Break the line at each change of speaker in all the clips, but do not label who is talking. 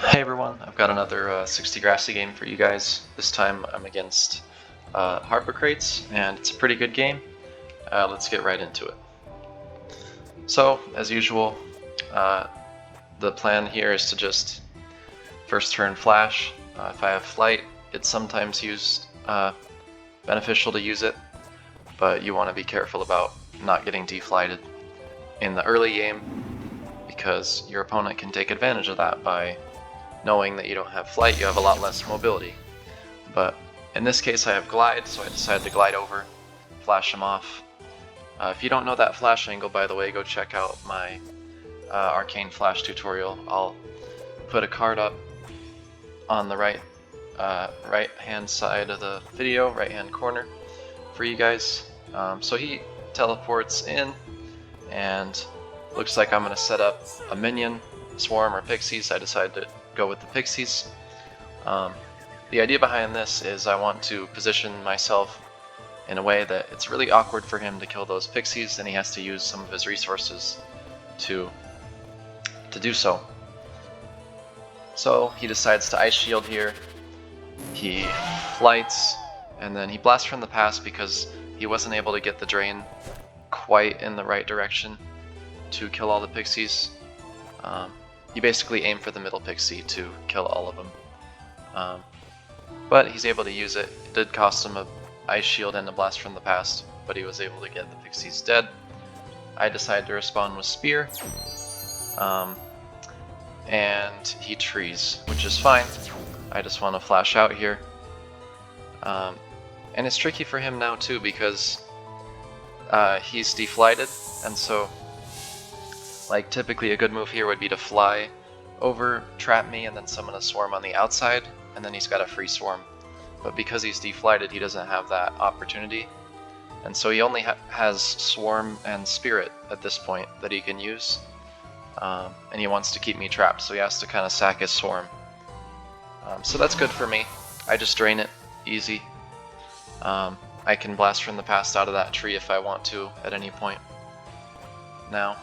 Hey everyone, I've got another 60 Grassy game for you guys. This time I'm against Harpocrates, and it's a pretty good game. Let's get right into it. So, as usual, the plan here is to just first turn flash. If I have flight, it's sometimes beneficial to use it, but you want to be careful about not getting deflighted in the early game, because your opponent can take advantage of that by knowing that you don't have flight. You have a lot less mobility. But in this case I have glide, so I decided to glide over, flash him off. If you don't know that flash angle, by the way, go check out my arcane flash tutorial. I'll put a card up on the right hand side of the video, right hand corner for you guys. So he teleports in, and looks like I'm going to set up a minion, swarm, or pixies. I decided to go with the pixies. The idea behind this is I want to position myself in a way that it's really awkward for him to kill those pixies, and he has to use some of his resources to do so. So he decides to Ice Shield here, he flights, and then he blasts from the past because he wasn't able to get the drain quite in the right direction to kill all the pixies. You basically aim for the middle pixie to kill all of them. But he's able to use it. It did cost him a Ice Shield and a Blast from the Past, but he was able to get the pixies dead. I decided to respond with Spear, and he trees, which is fine. I just want to flash out here. And it's tricky for him now too, because he's deflighted, and so like typically a good move here would be to fly over, trap me, and then summon a swarm on the outside, and then he's got a free swarm. But because he's deflighted, he doesn't have that opportunity, and so he only has swarm and spirit at this point that he can use, and he wants to keep me trapped, so he has to kind of sack his swarm. So that's good for me. I just drain it, easy. I can blast from the past out of that tree if I want to at any point now.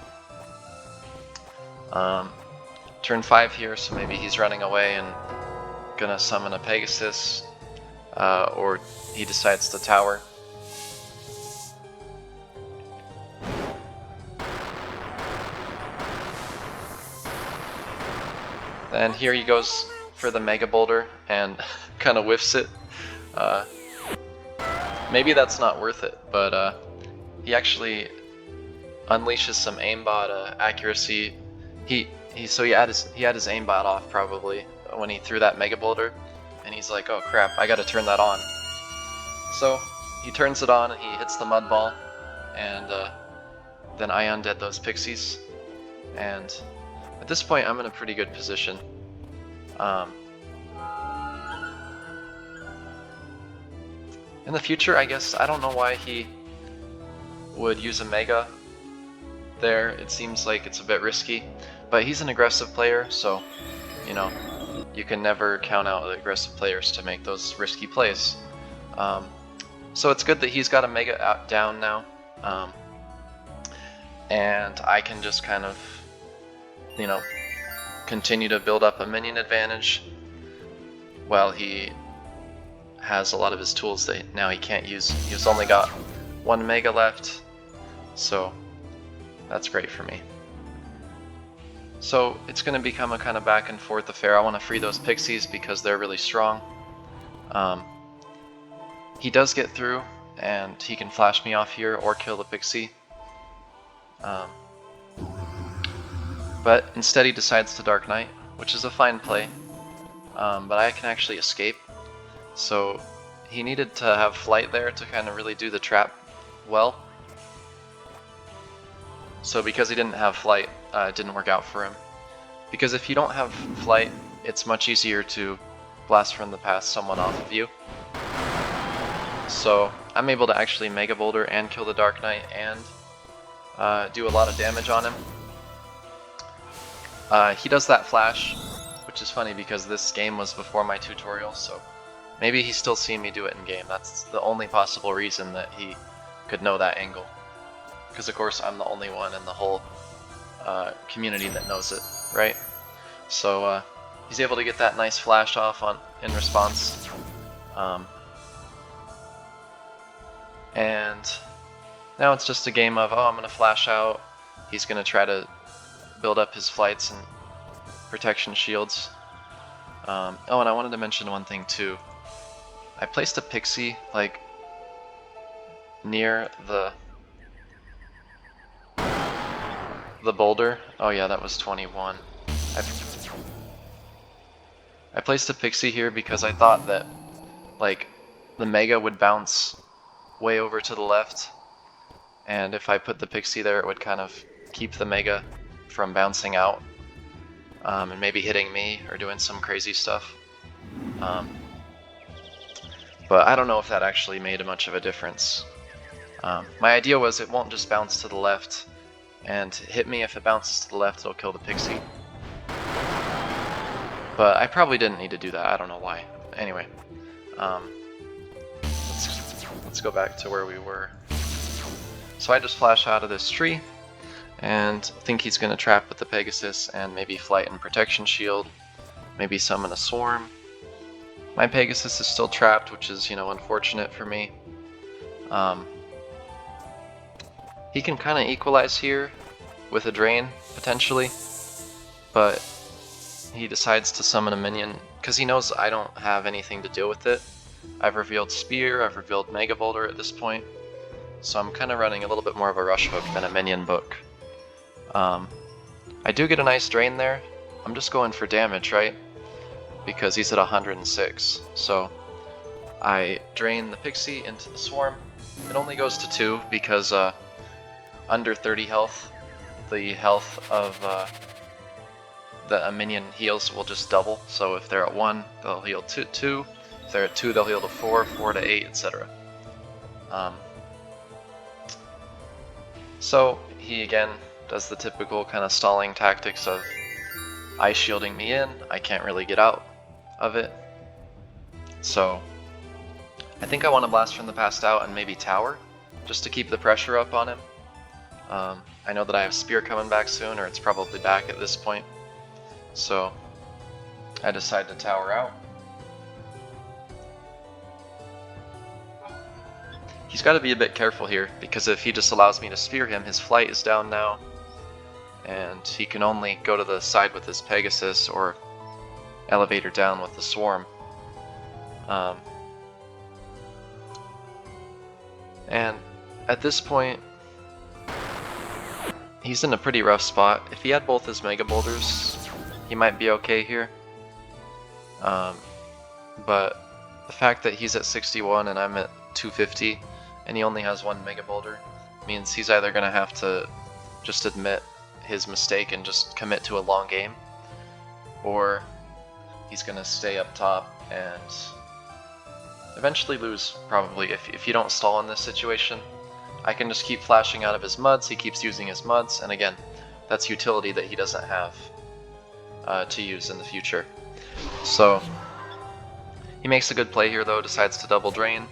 Turn 5 here, so maybe he's running away and gonna summon a Pegasus, or he decides to tower. Then here he goes for the Mega Boulder and kind of whiffs it. Maybe that's not worth it, but he actually unleashes some aimbot accuracy. He had his aimbot off probably when he threw that Mega Boulder, and he's like, oh crap, I gotta turn that on. So he turns it on and he hits the Mud Ball, and then I undead those pixies, and at this point I'm in a pretty good position. In the future, I guess, I don't know why he would use a Mega there. It seems like it's a bit risky, but he's an aggressive player, so you know, you can never count out aggressive players to make those risky plays. So it's good that he's got a Mega down now, and I can just kind of, you know, continue to build up a minion advantage while he has a lot of his tools that now he can't use. He's only got one Mega left, so that's great for me. So it's going to become a kind of back and forth affair. I want to free those pixies because they're really strong. He does get through, and he can flash me off here or kill the pixie. But instead he decides to Dark Knight, which is a fine play. But I can actually escape. So he needed to have flight there to kind of really do the trap well. So because he didn't have flight, it didn't work out for him. Because if you don't have flight, it's much easier to blast from the past someone off of you. So I'm able to actually Mega Boulder and kill the Dark Knight and do a lot of damage on him. He does that flash, which is funny because this game was before my tutorial, so maybe he's still seeing me do it in game. That's the only possible reason that he could know that angle. Because of course I'm the only one in the whole community that knows it, right? So he's able to get that nice flash off in response. And now it's just a game of, oh, I'm going to flash out. He's going to try to build up his flights and protection shields. Oh, and I wanted to mention one thing too. I placed a pixie like near the boulder. Oh yeah, that was 21. I placed a pixie here because I thought that like the mega would bounce way over to the left, and if I put the pixie there it would kind of keep the mega from bouncing out and maybe hitting me or doing some crazy stuff. But I don't know if that actually made much of a difference. My idea was it won't just bounce to the left and hit me. If it bounces to the left, it'll kill the pixie. But I probably didn't need to do that. I don't know why. Anyway, let's go back to where we were. So I just flash out of this tree and think he's going to trap with the Pegasus and maybe flight and protection shield, maybe summon a swarm. My Pegasus is still trapped, which is, you know, unfortunate for me. He can kind of equalize here with a drain, potentially, but he decides to summon a minion because he knows I don't have anything to deal with it. I've revealed Spear, I've revealed Mega Boulder at this point, so I'm kind of running a little bit more of a rush hook than a minion book. I do get a nice drain there. I'm just going for damage, right? Because he's at 106, so I drain the pixie into the swarm. It only goes to 2 because under 30 health, the health of that a minion heals will just double. So if they're at 1, they'll heal to 2. If they're at 2, they'll heal to 4, 4 to 8, etc. So he again does the typical kind of stalling tactics of ice shielding me in. I can't really get out of it. So I think I want to blast from the past out and maybe tower, just to keep the pressure up on him. I know that I have Spear coming back soon, or it's probably back at this point. So I decide to tower out. He's got to be a bit careful here, because if he just allows me to spear him, his flight is down now, and he can only go to the side with his Pegasus or elevator down with the swarm. And at this point, he's in a pretty rough spot. If he had both his Mega Boulders, he might be okay here. But the fact that he's at 61 and I'm at 250, and he only has one Mega Boulder, means he's either going to have to just admit his mistake and just commit to a long game, or he's going to stay up top and eventually lose, probably, if you don't stall in this situation. I can just keep flashing out of his muds, he keeps using his muds, and again, that's utility that he doesn't have to use in the future. So he makes a good play here though, decides to double drain,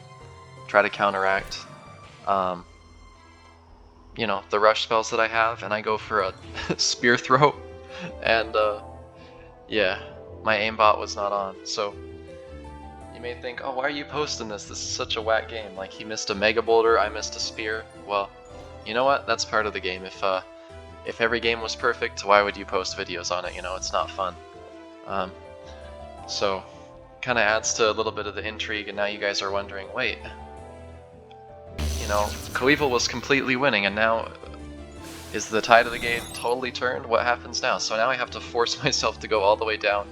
try to counteract you know, the rush spells that I have, and I go for a spear throw, and yeah, my aimbot was not on. So you may think, oh, why are you posting this? This is such a whack game. Like, he missed a Mega Boulder, I missed a spear. Well, you know what? That's part of the game. If every game was perfect, why would you post videos on it? You know, it's not fun. So kind of adds to a little bit of the intrigue, and now you guys are wondering, wait, you know, Coeval was completely winning, and now is the tide of the game totally turned? What happens now? So now I have to force myself to go all the way down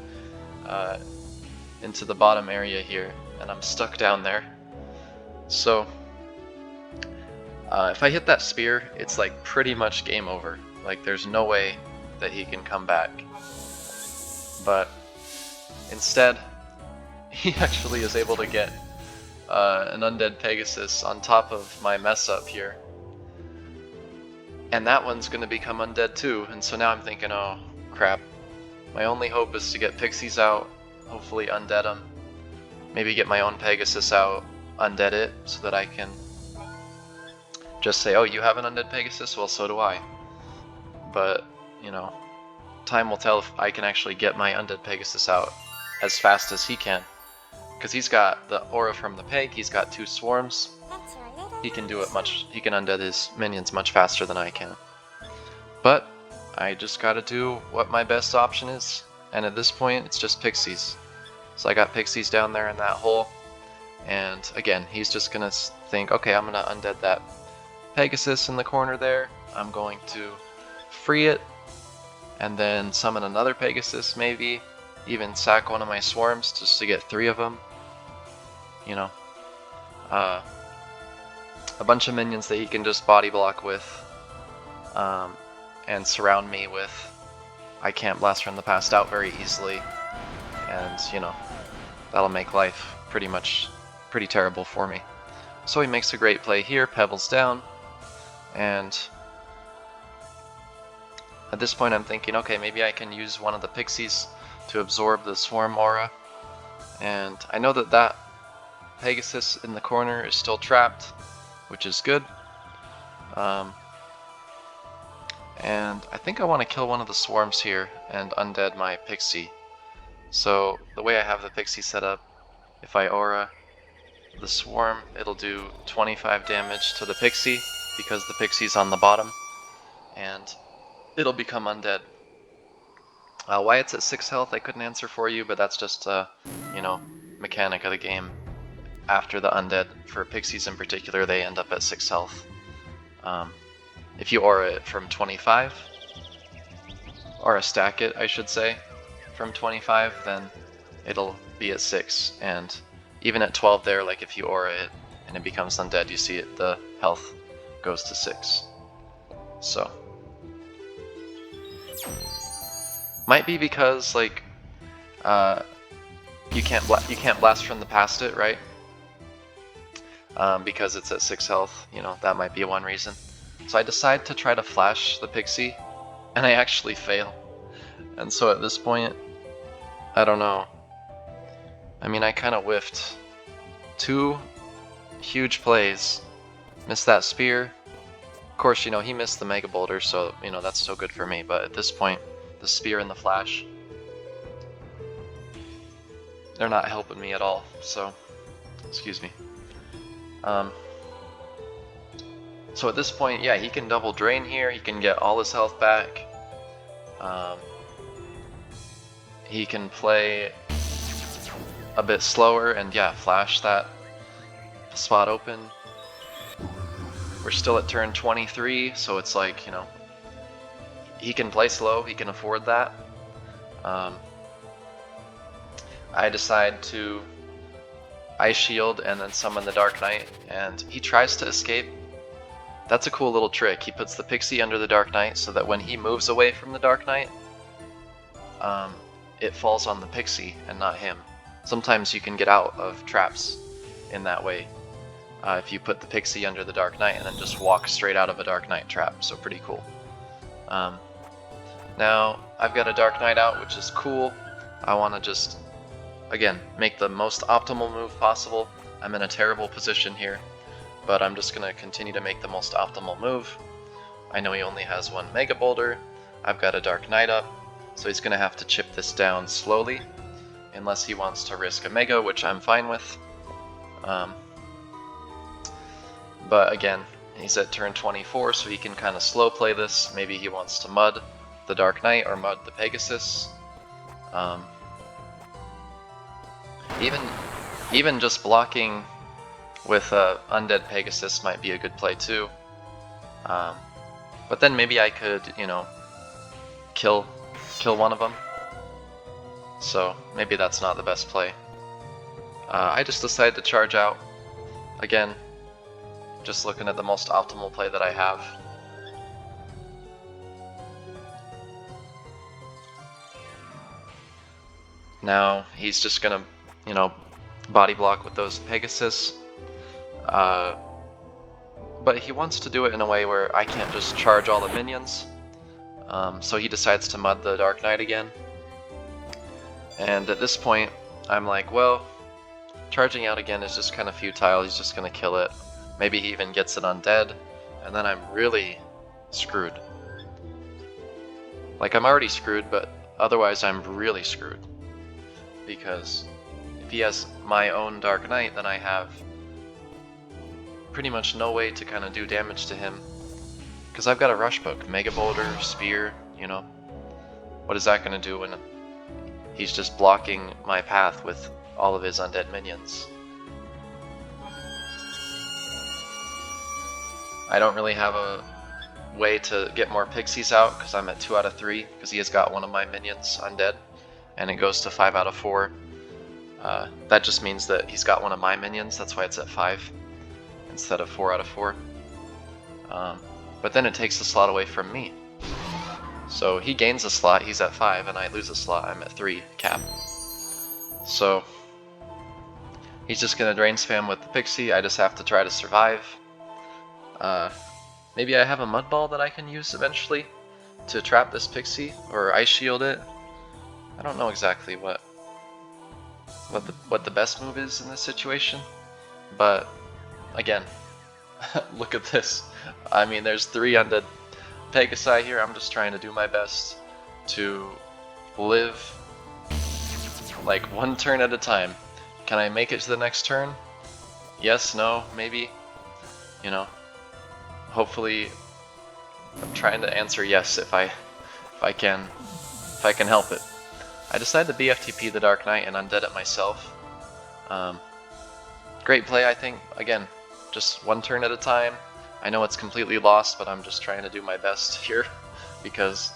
into the bottom area here, and I'm stuck down there. So if I hit that spear, it's like pretty much game over. Like, there's no way that he can come back. But instead, he actually is able to get an undead Pegasus on top of my mess up here. And that one's going to become undead too, and so now I'm thinking, oh crap, my only hope is to get pixies out, hopefully undead them, maybe get my own Pegasus out, undead it, so that I can just say, oh, you have an undead Pegasus? Well, so do I. But, you know, time will tell if I can actually get my Undead Pegasus out as fast as he can. Because he's got the aura from the peg, he's got 2 swarms. He can do it he can undead his minions much faster than I can. But I just gotta do what my best option is, and at this point it's just pixies. So I got pixies down there in that hole, and again, he's just gonna think, okay, I'm gonna undead that Pegasus in the corner there, I'm going to free it, and then summon another Pegasus maybe, even sack one of my swarms just to get 3 of them. You know, a bunch of minions that he can just body block with, and surround me with. I can't blast from the past out very easily, and you know, that'll make life pretty terrible for me. So he makes a great play here, pebbles down, and at this point I'm thinking, okay, maybe I can use one of the pixies to absorb the swarm aura, and I know that that Pegasus in the corner is still trapped, which is good. And I think I want to kill one of the swarms here and undead my pixie. So the way I have the pixie set up, if I aura the swarm, it'll do 25 damage to the pixie because the pixie's on the bottom, and it'll become undead. Why it's at 6 health I couldn't answer for you, but that's just you know, mechanic of the game. After the undead, for pixies in particular, they end up at 6 health. If you aura it from 25, or stack it, I should say, from 25, then it'll be at 6. And even at 12 there, like if you aura it and it becomes undead, you see it, the health goes to 6. So might be because like you can't blast from the past it, right? Because it's at 6 health, you know, that might be one reason. So I decide to try to flash the pixie, and I actually fail. And so at this point, I don't know. I mean, I kind of whiffed 2 huge plays. Missed that spear. Of course, you know, he missed the Mega Boulder, so, you know, that's still good for me. But at this point, the spear and the flash, they're not helping me at all, so, excuse me. So at this point, yeah, he can double drain here, he can get all his health back. He can play a bit slower and yeah, flash that spot open. We're still at turn 23, so it's like, you know, he can play slow, he can afford that. I decide to Ice Shield and then summon the Dark Knight, and he tries to escape. That's a cool little trick. He puts the pixie under the Dark Knight so that when he moves away from the Dark Knight, it falls on the pixie and not him. Sometimes you can get out of traps in that way if you put the pixie under the Dark Knight and then just walk straight out of a Dark Knight trap, so pretty cool. Now I've got a Dark Knight out, which is cool. I want to just, again, make the most optimal move possible. I'm in a terrible position here, but I'm just going to continue to make the most optimal move. I know he only has 1 Mega Boulder. I've got a Dark Knight up, so he's going to have to chip this down slowly, unless he wants to risk a Mega, which I'm fine with. But again, he's at turn 24, so he can kind of slow play this. Maybe he wants to mud the Dark Knight or mud the Pegasus. Even just blocking with Undead Pegasus might be a good play too. But then maybe I could, you know, kill one of them. So maybe that's not the best play. I just decided to charge out. Again, just looking at the most optimal play that I have. Now he's just gonna, you know, body block with those Pegasus. But he wants to do it in a way where I can't just charge all the minions. So he decides to mud the Dark Knight again. And at this point, I'm like, well, charging out again is just kind of futile. He's just going to kill it. Maybe he even gets it undead. And then I'm really screwed. Like, I'm already screwed, but otherwise I'm really screwed. Because if he has my own Dark Knight, then I have pretty much no way to kind of do damage to him. Because I've got a Rush Book, Mega Boulder, Spear, you know. What is that going to do when he's just blocking my path with all of his undead minions? I don't really have a way to get more pixies out because I'm at 2 out of 3 because he has got one of my minions undead, and it goes to 5 out of 4. That just means that he's got one of my minions, that's why it's at 5 instead of 4 out of 4. But then it takes the slot away from me. So he gains a slot, he's at 5, and I lose a slot, I'm at 3 cap. So he's just gonna drain spam with the pixie, I just have to try to survive. Maybe I have a mud ball that I can use eventually to trap this pixie, or ice shield it. I don't know exactly what the best move is in this situation, but again, look at this. I mean, there's 3 undead Pegasi here. I'm just trying to do my best to live like 1 turn at a time. Can I make it to the next turn? Yes, no, maybe. You know, hopefully I'm trying to answer yes if I can help it. I decided to BFTP the Dark Knight and undead it myself. Great play, I think. Again, just 1 turn at a time. I know it's completely lost, but I'm just trying to do my best here because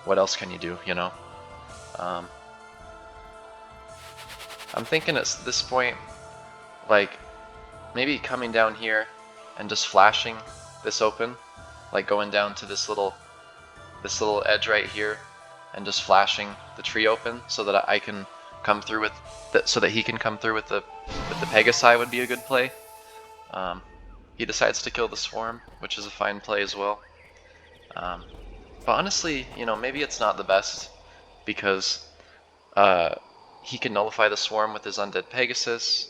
what else can you do, you know? I'm thinking at this point, like, maybe coming down here and just flashing this open, like going down to this little edge right here and just flashing the tree open so that I can come through with so that he can come through with the Pegasi would be a good play. He decides to kill the swarm, which is a fine play as well. But honestly, you know, maybe it's not the best because he can nullify the swarm with his undead Pegasus,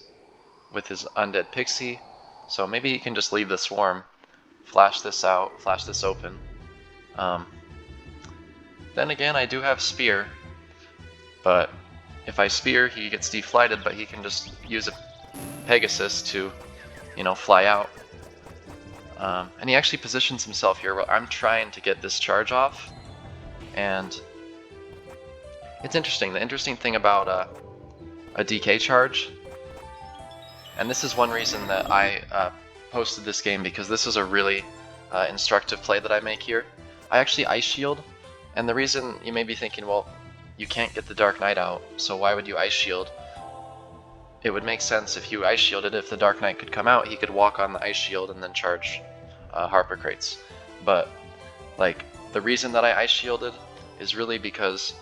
with his undead pixie, so maybe he can just leave the swarm, flash this out, flash this open. Then again, I do have spear, but if I spear, he gets deflighted, but he can just use a Pegasus to, you know, fly out. And he actually positions himself here where I'm trying to get this charge off, and it's interesting. The interesting thing about a DK charge, and this is one reason that I posted this game, because this is a really instructive play that I make here. I actually ice shield, and the reason you may be thinking, well, you can't get the Dark Knight out, so why would you ice shield? It would make sense if you ice shielded. If the Dark Knight could come out, he could walk on the ice shield and then charge Harpocrates. But like, the reason that I ice shielded is really because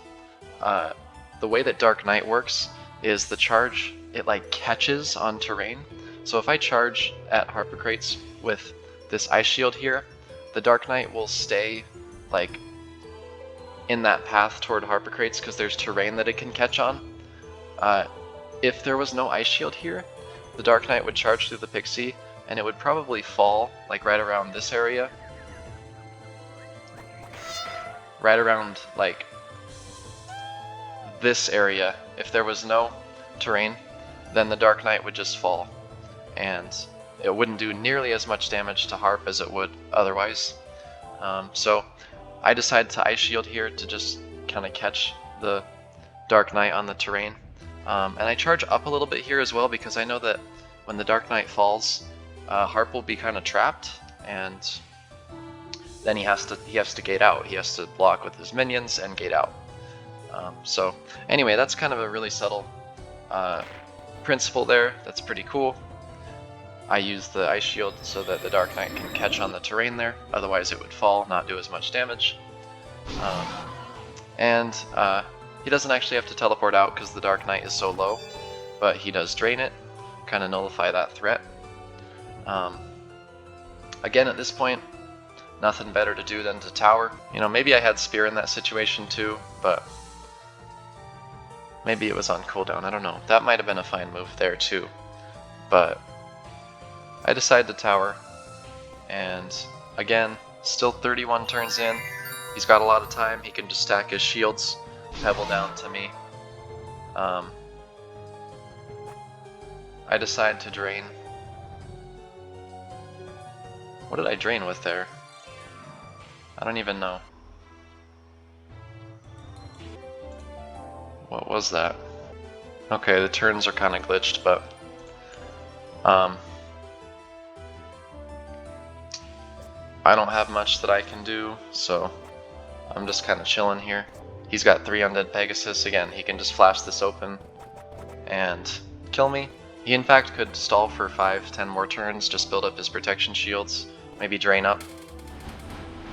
the way that Dark Knight works is the charge, it like catches on terrain. So if I charge at Harpocrates with this ice shield here, the Dark Knight will stay like in that path toward Harpocrates because there's terrain that it can catch on. If there was no ice shield here, the Dark Knight would charge through the pixie and it would probably fall like right around this area. Right around like this area. If there was no terrain, then the Dark Knight would just fall, and it wouldn't do nearly as much damage to Harp as it would otherwise. So I decided to ice shield here to just kind of catch the Dark Knight on the terrain. And I charge up a little bit here as well because I know that when the Dark Knight falls, Harp will be kind of trapped, and then he has to gate out. He has to block with his minions and gate out. So anyway, that's kind of a really subtle principle there. That's pretty cool. I use the ice shield so that the Dark Knight can catch on the terrain there, otherwise it would fall, not do as much damage. And he doesn't actually have to teleport out because the Dark Knight is so low, but he does drain it, kind of nullify that threat. Again, at this point, nothing better to do than to tower. You know, maybe I had spear in that situation too, but maybe it was on cooldown, I don't know. That might have been a fine move there too, but I decided to tower, and again, Still 31 turns in. He's got a lot of time. He can just stack his shields, pebble down to me. I decide to drain. What did I drain with there? I don't even know. What was that? Okay, the turns are kind of glitched, but I don't have much that I can do, so I'm just kind of chilling here. He's got 3 Undead Pegasus. Again, he can just flash this open and kill me. He in fact could stall for 5-10 more turns, just build up his protection shields, maybe drain up,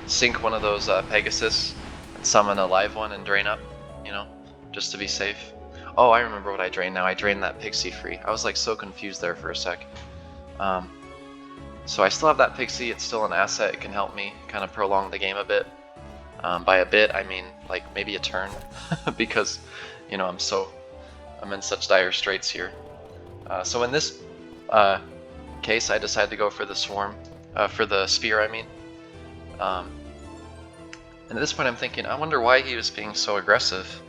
sink one of those Pegasus, and summon a live one and drain up, you know, just to be safe. Oh, I remember what I drained now. I drained that Pixie free. I was like so confused there for a sec. So I still have that Pixie. It's still an asset. It can help me kind of prolong the game a bit. By a bit, I mean like maybe a turn, because you know I'm in such dire straits here. So in this case, I decided to go for the swarm, for the spear. I mean, and at this point, I'm thinking, I wonder why he was being so aggressive,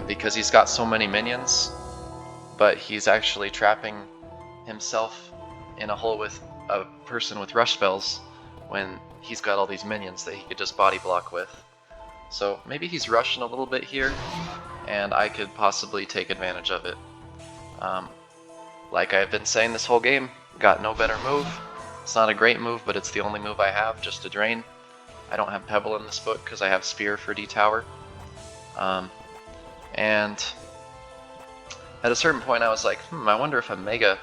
because he's got so many minions, but he's actually trapping himself in a hole with a person with rush spells when he's got all these minions that he could just body block with. So maybe he's rushing a little bit here, and I could possibly take advantage of it. Like I've been saying this whole game, got no better move. It's not a great move, but it's the only move I have, just to drain. I don't have Pebble in this book because I have Spear for D-Tower. And at a certain point I was like, I wonder if a Mega,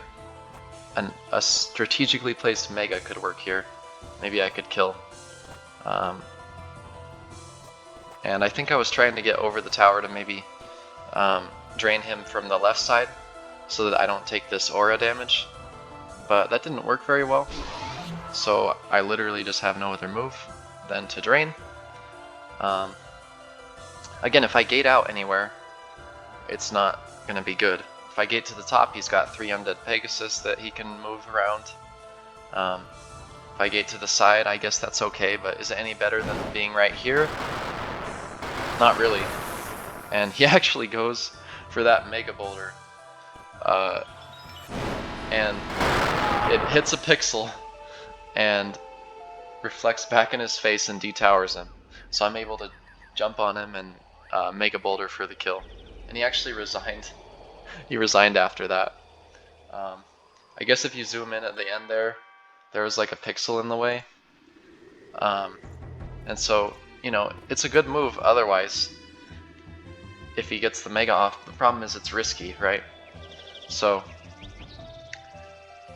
a strategically placed Mega could work here. Maybe I could kill. And I think I was trying to get over the tower to maybe drain him from the left side so that I don't take this aura damage, but that didn't work very well, so I literally just have no other move than to drain. Again, if I gate out anywhere, it's not going to be good. If I gate to the top, he's got 3 Undead Pegasus that he can move around. If I gate to the side, I guess that's okay, but is it any better than being right here? Not really. And he actually goes for that Mega Boulder. And it hits a pixel and reflects back in his face and detowers him. So I'm able to jump on him and Mega Boulder for the kill. And he actually resigned. He resigned after that. I guess if you zoom in at the end there was like a pixel in the way. And so, you know, it's a good move otherwise if he gets the Mega off. The problem is it's risky, right? So,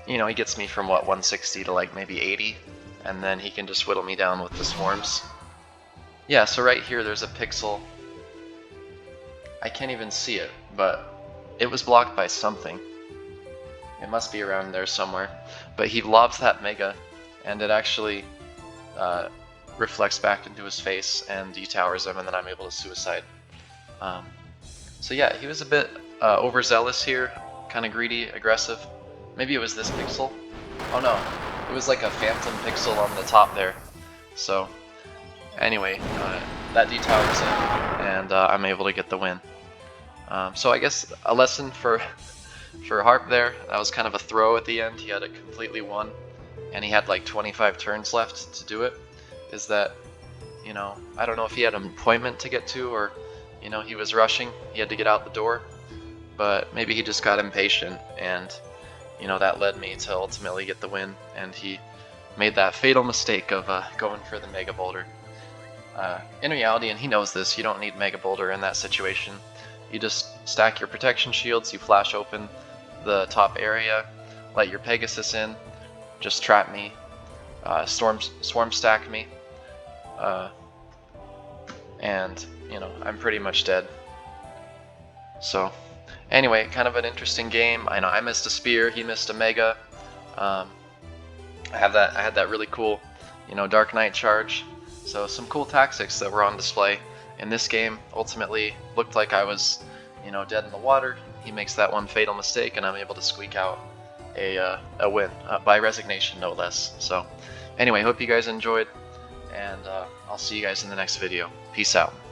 you know, he gets me from what, 160 to like maybe 80, and then he can just whittle me down with the swarms. Yeah, so right here there's a pixel. I can't even see it, but it was blocked by something. It must be around there somewhere. But he lobs that Mega, and it actually reflects back into his face and detowers him, and then I'm able to suicide. So yeah, he was a bit overzealous here, kind of greedy, aggressive. Maybe it was this pixel. Oh no, it was like a phantom pixel on the top there. So anyway, that detowers him, and I'm able to get the win. So I guess a lesson for Harp there, that was kind of a throw at the end. He had it completely won, and he had like 25 turns left to do it. Is that, you know, I don't know if he had an appointment to get to, or, you know, he was rushing, he had to get out the door, but maybe he just got impatient, and, you know, that led me to ultimately get the win, and he made that fatal mistake of going for the Mega Boulder. In reality, and he knows this, you don't need Mega Boulder in that situation. You just stack your protection shields, you flash open the top area, let your Pegasus in, just trap me, swarm stack me, and, you know, I'm pretty much dead. So anyway, kind of an interesting game. I know I missed a spear, he missed a Mega. I had that really cool, you know, Dark Knight charge. So some cool tactics that were on display in this game. Ultimately looked like I was, you know, dead in the water. He makes that one fatal mistake, and I'm able to squeak out a win by resignation, no less. So anyway, hope you guys enjoyed, and I'll see you guys in the next video. Peace out.